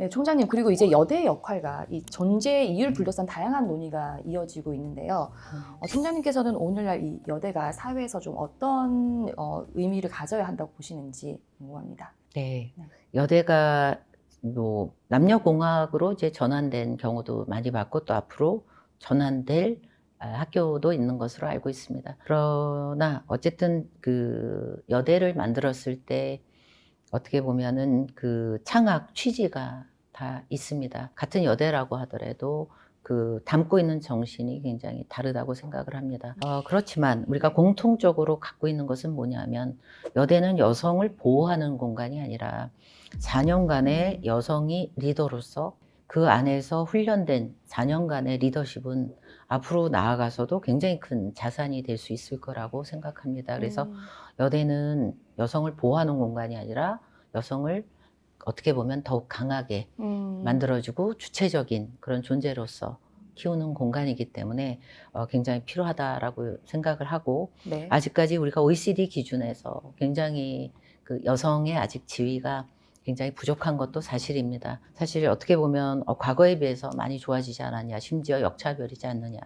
네, 총장님, 그리고 이제 여대의 역할과 이 존재의 이유를 둘러싼 다양한 논의가 이어지고 있는데요. 총장님께서는 오늘날 이 여대가 사회에서 좀 어떤 의미를 가져야 한다고 보시는지 궁금합니다. 네. 네. 여대가 뭐 남녀공학으로 이제 전환된 경우도 많이 봤고 또 앞으로 전환될 학교도 있는 것으로 알고 있습니다. 그러나 어쨌든 그 여대를 만들었을 때 어떻게 보면은 그 창학 취지가 다 있습니다. 같은 여대라고 하더라도 그 담고 있는 정신이 굉장히 다르다고 생각을 합니다. 그렇지만 우리가 공통적으로 갖고 있는 것은 뭐냐면 여대는 여성을 보호하는 공간이 아니라 4년간의 여성이 리더로서 그 안에서 훈련된 4년간의 리더십은 앞으로 나아가서도 굉장히 큰 자산이 될 수 있을 거라고 생각합니다. 그래서 여대는 여성을 보호하는 공간이 아니라 여성을 어떻게 보면 더욱 강하게 만들어주고 주체적인 그런 존재로서 키우는 공간이기 때문에 굉장히 필요하다라고 생각을 하고 네. 아직까지 우리가 OECD 기준에서 굉장히 그 여성의 아직 지위가 굉장히 부족한 것도 사실입니다. 사실 어떻게 보면 과거에 비해서 많이 좋아지지 않았냐, 심지어 역차별이지 않느냐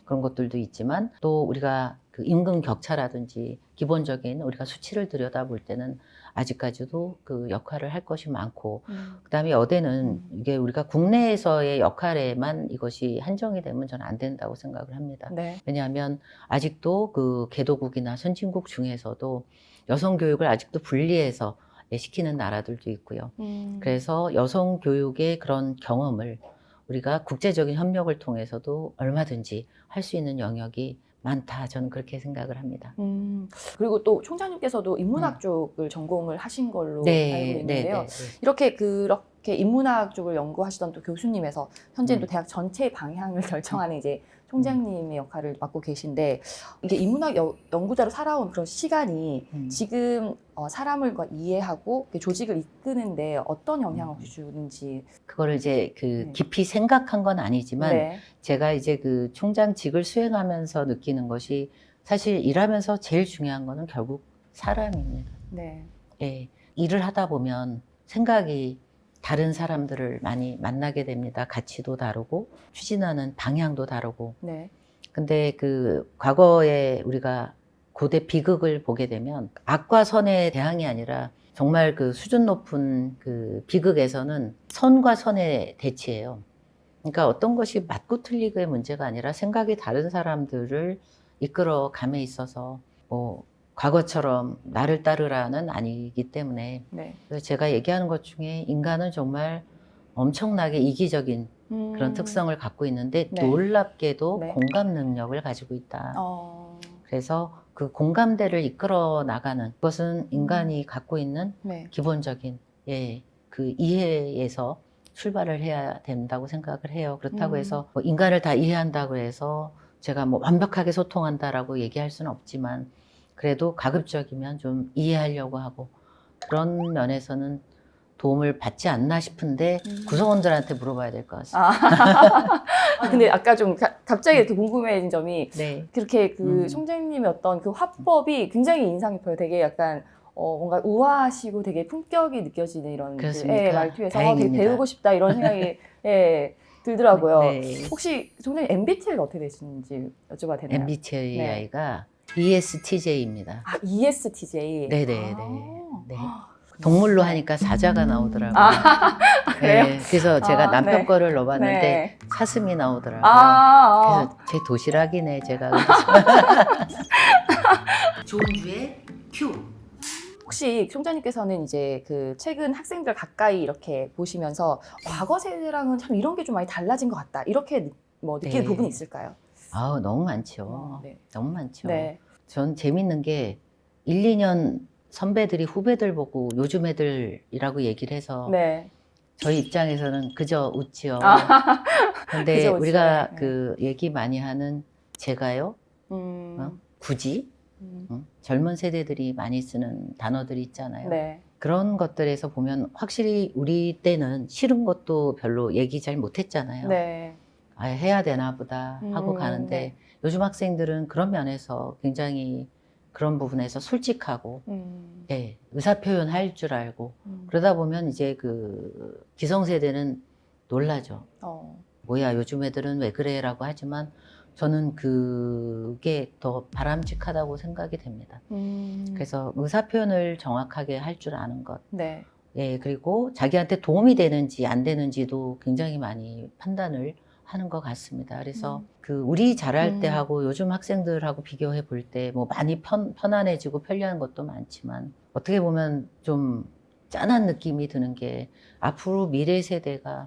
그런 것들도 있지만 또 우리가 그 임금 격차라든지 기본적인 우리가 수치를 들여다볼 때는 아직까지도 그 역할을 할 것이 많고 그다음에 여대는 이게 우리가 국내에서의 역할에만 이것이 한정이 되면 저는 안 된다고 생각을 합니다. 네. 왜냐하면 아직도 그 개도국이나 선진국 중에서도 여성 교육을 아직도 분리해서 시키는 나라들도 있고요. 그래서 여성 교육의 그런 경험을 우리가 국제적인 협력을 통해서도 얼마든지 할 수 있는 영역이 많다. 저는 그렇게 생각을 합니다. 그리고 또 총장님께서도 인문학 쪽을 전공을 하신 걸로 네, 알고 있는데요. 네, 네. 그렇게 인문학 쪽을 연구하시던 또 교수님에서 현재는 또 음. 대학 전체의 방향을 결정하는 이제 총장님의 역할을 맡고 계신데 이게 인문학 연구자로 살아온 그런 시간이 지금 사람을 이해하고 조직을 이끄는데 어떤 영향을 혹시 주는지. 그거를 이제 그 네. 깊이 생각한 건 아니지만 네. 제가 이제 그 총장직을 수행하면서 느끼는 것이 사실 일하면서 제일 중요한 거는 결국 사람입니다. 네. 예, 일을 하다 보면 생각이 다른 사람들을 많이 만나게 됩니다. 가치도 다르고 추진하는 방향도 다르고. 네. 근데 그 과거에 우리가 고대 비극을 보게 되면 악과 선의 대항이 아니라 정말 그 수준 높은 그 비극에서는 선과 선의 대치예요. 그러니까 어떤 것이 맞고 틀리고의 문제가 아니라 생각이 다른 사람들을 이끌어 감에 있어서 뭐 과거처럼 나를 따르라는 아니기 때문에 네. 그래서 제가 얘기하는 것 중에 인간은 정말 엄청나게 이기적인 그런 특성을 갖고 있는데 네. 놀랍게도 네. 공감 능력을 가지고 있다. 어. 그래서 그 공감대를 이끌어 나가는 것은 인간이 갖고 있는 네. 기본적인 그 이해에서 출발을 해야 된다고 생각을 해요. 그렇다고 해서 뭐 인간을 다 이해한다고 해서 제가 뭐 완벽하게 소통한다라고 얘기할 수는 없지만 그래도 가급적이면 좀 이해하려고 하고 그런 면에서는 도움을 받지 않나 싶은데 구성원들한테 물어봐야 될 것 같습니다. 근데 아까 좀 갑자기 이렇게 궁금해진 점이 네. 그렇게 그 총장님의 어떤 그 화법이 굉장히 인상 깊어요. 되게 약간 뭔가 우아하시고 되게 품격이 느껴지는 이런 그렇습니까? 말투에서 되게 다행입니다. 배우고 싶다 이런 생각이 들더라고요. 네. 혹시 총장님 MBTI가 어떻게 되시는지 여쭤봐도 되나요? MBTI가 ESTJ입니다. 아, ESTJ. 네네네. 아. 네. 동물로 하니까 사자가 나오더라고요. 그래요? 네, 그래서 제가 남편 네. 거를 넣어봤는데 네. 사슴이 나오더라고요. 그래서 제 도시락이네 제가. 조은주의 큐. 혹시 총장님께서는 이제 그 최근 학생들 가까이 이렇게 보시면서 과거 세대랑은 참 이런 게 좀 많이 달라진 것 같다. 이렇게 뭐 느끼는 네. 부분이 있을까요? 아우 너무 많죠. 네. 너무 많죠. 네. 전 재밌는 게 1, 2년 선배들이 후배들 보고 요즘 애들이라고 얘기를 해서 네. 저희 입장에서는 그저 웃지요. 근데 그저 웃죠. 우리가 네. 그 얘기 많이 하는 제가요, 굳이 젊은 세대들이 많이 쓰는 단어들이 있잖아요. 네. 그런 것들에서 보면 확실히 우리 때는 싫은 것도 별로 얘기 잘 못했잖아요. 네. 아, 해야 되나 보다 하고 가는데 네. 요즘 학생들은 그런 면에서 굉장히 그런 부분에서 솔직하고 예, 의사표현 할 줄 알고 그러다 보면 이제 그 기성세대는 놀라죠. 뭐야 요즘 애들은 왜 그래라고 하지만 저는 그게 더 바람직하다고 생각이 됩니다. 그래서 의사표현을 정확하게 할 줄 아는 것. 네. 예, 그리고 자기한테 도움이 되는지 안 되는지도 굉장히 많이 판단을 하는 것 같습니다. 그래서 그 우리 자랄 때하고 요즘 학생들하고 비교해 볼 때 뭐 많이 편안해지고 편리한 것도 많지만 어떻게 보면 좀 짠한 느낌이 드는 게 앞으로 미래 세대가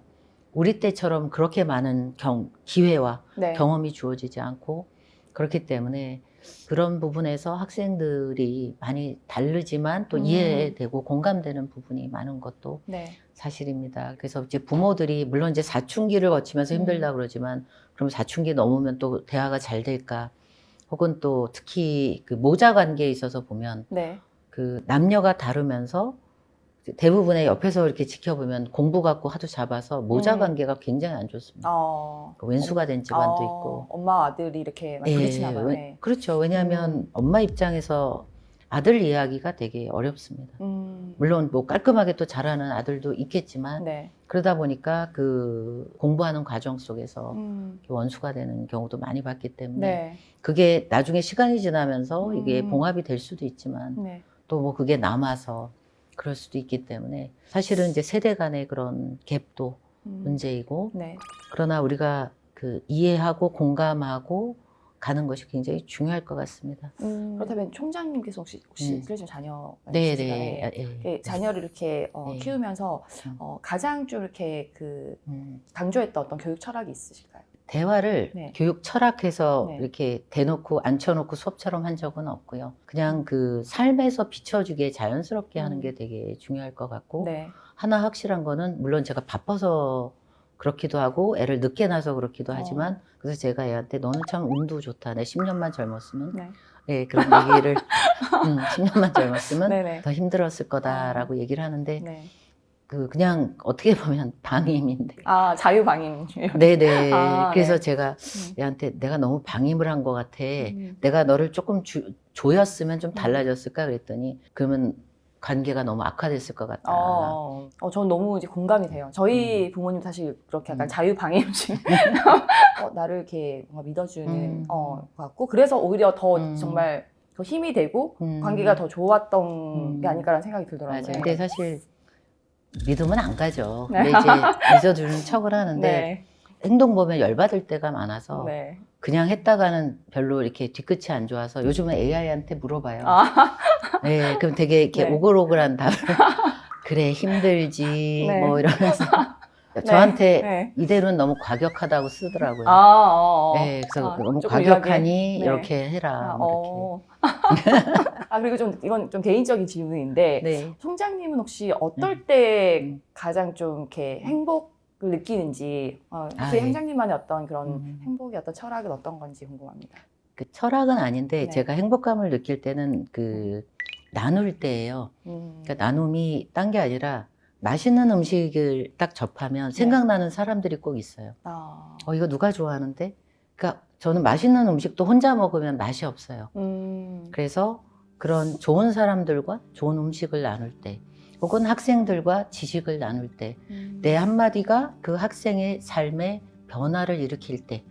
우리 때처럼 그렇게 많은 기회와 네. 경험이 주어지지 않고 그렇기 때문에 그런 부분에서 학생들이 많이 다르지만 또 이해되고 공감되는 부분이 많은 것도 네. 사실입니다. 그래서 이제 부모들이 물론 이제 사춘기를 거치면서 힘들다 그러지만 그럼 사춘기 넘으면 또 대화가 잘 될까? 혹은 또 특히 그 모자 관계에 있어서 보면 네. 그 남녀가 다르면서 대부분의 옆에서 이렇게 지켜보면 공부 갖고 하도 잡아서 모자 관계가 굉장히 안 좋습니다. 왼수가 된 집안도 있고. 엄마 아들이 이렇게 많이 부딪히나 봐요. 네. 그렇죠. 왜냐하면 엄마 입장에서 아들 이야기가 되게 어렵습니다. 물론 뭐 깔끔하게 또 잘하는 아들도 있겠지만 네. 그러다 보니까 그 공부하는 과정 속에서 원수가 되는 경우도 많이 봤기 때문에 네. 그게 나중에 시간이 지나면서 이게 봉합이 될 수도 있지만 네. 또 뭐 그게 남아서 그럴 수도 있기 때문에 사실은 이제 세대 간의 그런 갭도 문제이고 네. 그러나 우리가 그 이해하고 공감하고 가는 것이 굉장히 중요할 것 같습니다. 그렇다면 총장님께서 혹시 실례지만 자녀가 네네. 있으실까요? 네. 자녀를 이렇게 키우면서 가장 좀 이렇게 그 강조했던 어떤 교육 철학이 있으실까요? 대화를 네. 교육 철학해서 네. 이렇게 대놓고 앉혀놓고 수업처럼 한 적은 없고요. 그냥 그 삶에서 비춰주게 자연스럽게 하는 게 되게 중요할 것 같고 네. 하나 확실한 거는 물론 제가 바빠서 그렇기도 하고 애를 늦게 낳아서 그렇기도 하지만 그래서 제가 애한테 너는 참 운도 좋다. 내 10년만 젊었으면 네. 예, 그런 얘기를 10년만 젊었으면 네네. 더 힘들었을 거다라고 얘기를 하는데 네. 그냥 어떻게 보면 방임인데 자유방임. 네네. 그래서 네. 제가 얘한테 내가 너무 방임을 한 것 같아. 내가 너를 조금 조였으면 좀 달라졌을까 그랬더니 그러면 관계가 너무 악화됐을 것 같다. 전 너무 이제 공감이 돼요. 저희 부모님 사실 그렇게 약간 자유방임식 나를 이렇게 뭔가 믿어주는 것 같고 그래서 오히려 더 정말 더 힘이 되고 관계가 더 좋았던 게 아닐까라는 생각이 들더라고요. 맞아요. 근데 사실 믿으면 안 가죠. 네. 근데 이제 믿어주는 척을 하는데 네. 행동 보면 열받을 때가 많아서 네. 그냥 했다가는 별로 이렇게 뒤끝이 안 좋아서 요즘은 AI한테 물어봐요. 네, 그럼 되게 이렇게 네. 오글오글한 답을 그래 힘들지 네. 뭐 이러면서 저한테 이대로는 너무 과격하다고 쓰더라고요. 네, 그래서 너무 조금 과격하니 유하게. 이렇게 해라. 뭐 그리고 좀 이건 좀 개인적인 질문인데 네. 총장님은 혹시 어떨 때 가장 좀 이렇게 행복을 느끼는지 혹시 예. 총장님만의 어떤 그런 행복의 어떤 철학은 어떤 건지 궁금합니다. 그 철학은 아닌데 네. 제가 행복감을 느낄 때는 그 나눌 때예요. 그러니까 나눔이 딴 게 아니라 맛있는 음식을 딱 접하면 생각나는 사람들이 꼭 있어요. 이거 누가 좋아하는데? 그러니까 저는 맛있는 음식도 혼자 먹으면 맛이 없어요. 그래서 그런 좋은 사람들과 좋은 음식을 나눌 때 혹은 학생들과 지식을 나눌 때 내 한마디가 그 학생의 삶에 변화를 일으킬 때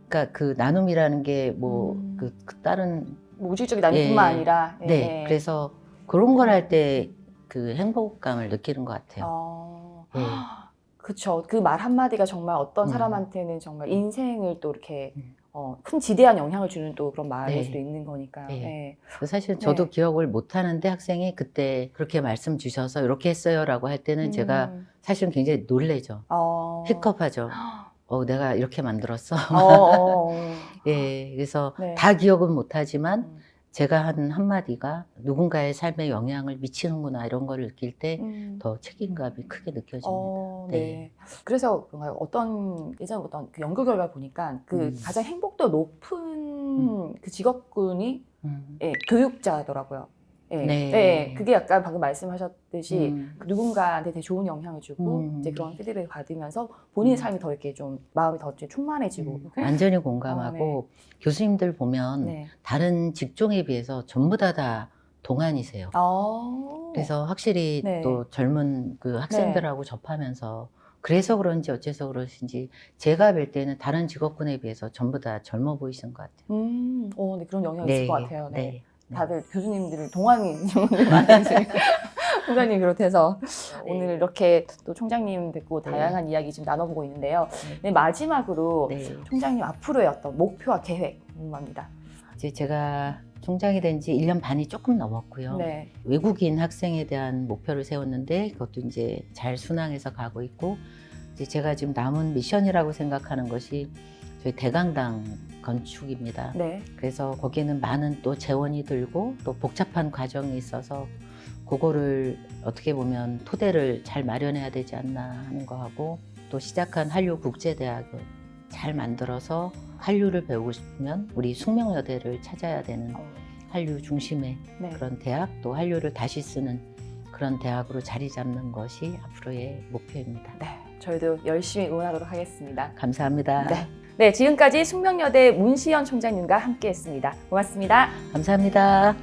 그러니까 그 나눔이라는 게 뭐 그 다른 무질적인 나눔뿐만 아니라 네. 그래서 그런 걸 할 때 그 행복감을 느끼는 것 같아요. 그렇죠. 그 말 한마디가 정말 어떤 사람한테는 정말 인생을 또 이렇게 큰 지대한 영향을 주는 또 그런 말일 수도 있는 거니까요. 사실 저도 기억을 못 하는데 학생이 그때 그렇게 말씀 주셔서 이렇게 했어요라고 할 때는 제가 사실은 굉장히 놀래죠. 힙컵하죠. 내가 이렇게 만들었어. 그래서 다 기억은 못하지만 제가 한 한마디가 누군가의 삶에 영향을 미치는구나 이런 걸 느낄 때 더 책임감이 크게 느껴집니다. 네. 그래서 그런가요? 예전 어떤 그 연구 결과 보니까 그 가장 행복도 높은 그 직업군이 교육자더라고요. 네. 네. 네, 그게 약간 방금 말씀하셨듯이 음. 누군가한테 되게 좋은 영향을 주고 이제 그런 피드백을 받으면서 본인의 삶이 더 이렇게 좀 마음이 더 이제 충만해지고. 완전히 공감하고 교수님들 보면 네. 다른 직종에 비해서 전부 다 동안이세요. 그래서 확실히 네. 또 젊은 그 학생들하고 접하면서 그래서 그런지 어째서 그러신지 제가 뵐 때는 다른 직업군에 비해서 전부 다 젊어 보이신 것 같아요. 네, 그런 영향이 있을 것 같아요. 네. 네. 다들 교수님들을 동안인 분들 많으시니까 총장님 비롯해서 오늘 이렇게 또 총장님 뵙고 네. 다양한 이야기 지금 나눠보고 있는데요. 네. 네, 마지막으로 네. 총장님 앞으로의 어떤 목표와 계획 궁금합니다. 이제 제가 총장이 된 지 1년 반이 조금 넘었고요. 네. 외국인 학생에 대한 목표를 세웠는데 그것도 이제 잘 순항해서 가고 있고 이제 제가 지금 남은 미션이라고 생각하는 것이 저희 대강당 건축입니다. 네. 그래서 거기에는 많은 또 재원이 들고 또 복잡한 과정이 있어서 그거를 어떻게 보면 토대를 잘 마련해야 되지 않나 하는 거하고 또 시작한 한류 국제대학을 잘 만들어서 한류를 배우고 싶으면 우리 숙명여대를 찾아야 되는 한류 중심의 네. 그런 대학 또 한류를 다시 쓰는 그런 대학으로 자리 잡는 것이 앞으로의 목표입니다. 네. 저희도 열심히 응원하도록 하겠습니다. 감사합니다. 네. 네, 지금까지 숙명여대 문시연 총장님과 함께했습니다. 고맙습니다. 감사합니다.